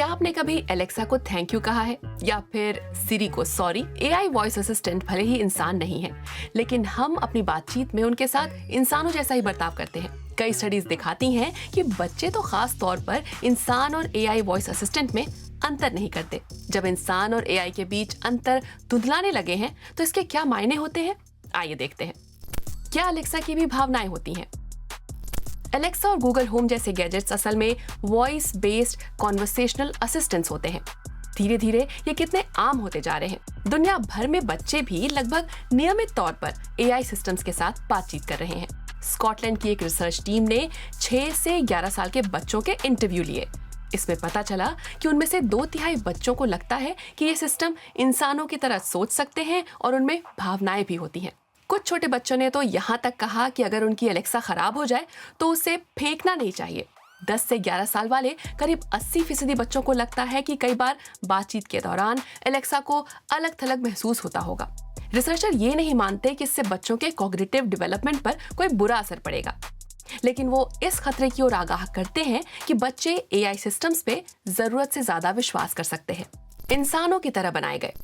क्या आपने कभी एलेक्सा को थैंक यू कहा है या फिर सिरी को सॉरी? एआई वॉइस असिस्टेंट भले ही इंसान नहीं है, लेकिन हम अपनी बातचीत में उनके साथ इंसानों जैसा ही बर्ताव करते हैं। कई स्टडीज दिखाती हैं कि बच्चे तो खास तौर पर इंसान और एआई वॉइस असिस्टेंट में अंतर नहीं करते। जब इंसान और एआई के बीच अंतर धुंधलाने लगे हैं तो इसके क्या मायने होते हैं, आइए देखते हैं। क्या एलेक्सा की भी भावनाएं होती हैं? एलेक्सा और गूगल होम जैसे गैजेट्स असल में वॉइस बेस्ड कॉन्वर्सेशनल असिस्टेंट्स होते हैं। धीरे धीरे ये कितने आम होते जा रहे हैं। दुनिया भर में बच्चे भी लगभग नियमित तौर पर एआई सिस्टम्स के साथ बातचीत कर रहे हैं। स्कॉटलैंड की एक रिसर्च टीम ने 6 से 11 साल के बच्चों के इंटरव्यू लिए। इसमें पता चला कि उनमें से 2/3 बच्चों को लगता है कि ये सिस्टम इंसानों की तरह सोच सकते हैं और उनमें भावनाएं भी होती हैं। कुछ छोटे बच्चों ने तो यहाँ तक कहा कि अगर उनकी एलेक्सा खराब हो जाए तो उसे फेंकना नहीं चाहिए। 10 से 11 साल वाले करीब 80% बच्चों को लगता है कि कई बार बातचीत के दौरान एलेक्सा को अलग थलग महसूस होता होगा। रिसर्चर ये नहीं मानते कि इससे बच्चों के कॉग्निटिव डेवलपमेंट पर कोई बुरा असर पड़ेगा, लेकिन वो इस खतरे की ओर आगाह करते हैं कि बच्चे एआई सिस्टम्स पे जरूरत से ज्यादा विश्वास कर सकते हैं। इंसानों की तरह बनाए गए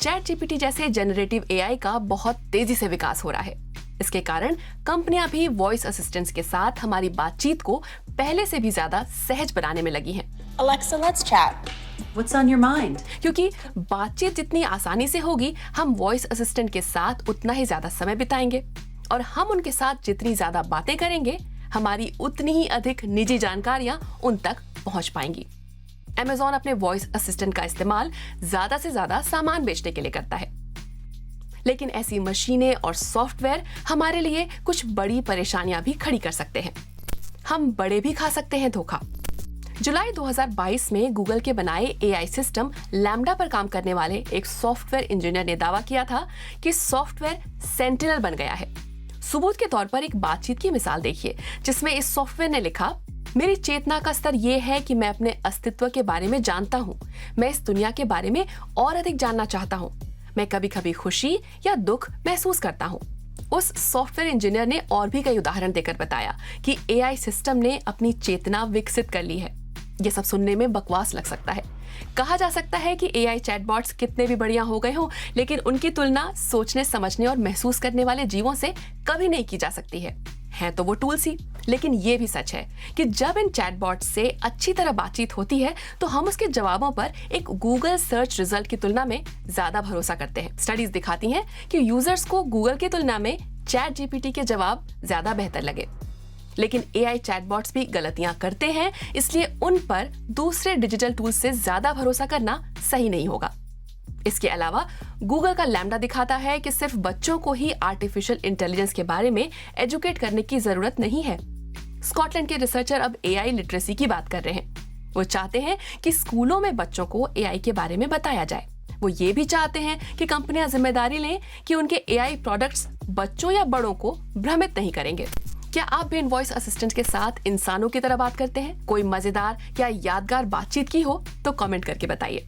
चैट जीपीटी जैसे जनरेटिव एआई का बहुत तेजी से विकास हो रहा है। इसके कारण कंपनियां भी वॉइस असिस्टेंट्स के साथ हमारी बातचीत को पहले से भी ज्यादा सहज बनाने में लगी हैं। Alexa, let's chat. What's on your mind? क्योंकि बातचीत जितनी आसानी से होगी, हम वॉइस असिस्टेंट के साथ उतना ही ज्यादा समय बिताएंगे और हम उनके साथ जितनी ज्यादा बातें करेंगे, हमारी उतनी ही अधिक निजी जानकारियां उन तक पहुंच पाएंगी। Amazon अपने वॉइस असिस्टेंट का इस्तेमाल ज्यादा से ज्यादा सामान बेचने के लिए करता है, लेकिन ऐसी मशीनें और सॉफ्टवेयर हमारे लिए कुछ बड़ी परेशानियां भी खड़ी कर सकते हैं। हम बड़े भी खा सकते हैं धोखा। जुलाई 2022 में गूगल के बनाए एआई सिस्टम लैम्डा पर काम करने वाले एक सॉफ्टवेयर इंजीनियर ने दावा किया था कि सॉफ्टवेयर सेंटिनल बन गया है। सबूत के तौर पर एक बातचीत की मिसाल देखिए, जिसमें इस सॉफ्टवेयर ने लिखा, मेरी चेतना का स्तर यह है कि मैं अपने अस्तित्व के बारे में जानता हूँ। मैं इस दुनिया के बारे में और अधिक जानना चाहता हूँ। मैं कभी कभी खुशी या दुख महसूस करता हूँ। उस सॉफ्टवेयर इंजीनियर ने और भी कई उदाहरण देकर बताया कि एआई सिस्टम ने अपनी चेतना विकसित कर ली है। ये सब सुनने में बकवास लग सकता है। कहा जा सकता है कि एआई चैटबॉट्स कितने भी बढ़िया हो गए हों, लेकिन उनकी तुलना सोचने, समझने और महसूस करने वाले जीवों से कभी नहीं की जा सकती है तो वो टूल्स ही। लेकिन ये भी सच है कि जब इन चैटबॉट से अच्छी तरह बातचीत होती है तो हम उसके जवाबों पर एक गूगल सर्च रिजल्ट की तुलना में ज्यादा भरोसा करते हैं। स्टडीज दिखाती हैं कि यूजर्स को गूगल की तुलना में चैट जीपीटी के जवाब ज्यादा बेहतर लगे। लेकिन एआई चैटबॉट्स भी गलतियां करते हैं, इसलिए उन पर दूसरे डिजिटल टूल्स से ज्यादा भरोसा करना सही नहीं होगा। इसके अलावा गूगल का लैम्डा दिखाता है कि सिर्फ बच्चों को ही आर्टिफिशियल इंटेलिजेंस के बारे में एजुकेट करने की जरूरत नहीं है। स्कॉटलैंड के रिसर्चर अब एआई लिटरेसी की बात कर रहे हैं। वो चाहते हैं कि स्कूलों में बच्चों को एआई के बारे में बताया जाए। वो ये भी चाहते हैं कि कंपनियां जिम्मेदारी लें कि उनके एआई प्रोडक्ट्स बच्चों या बड़ों को भ्रमित नहीं करेंगे। क्या आप भी इन वॉइस असिस्टेंट के साथ इंसानों की तरह बात करते हैं? कोई मजेदार या यादगार बातचीत की हो तो कमेंट करके बताइए।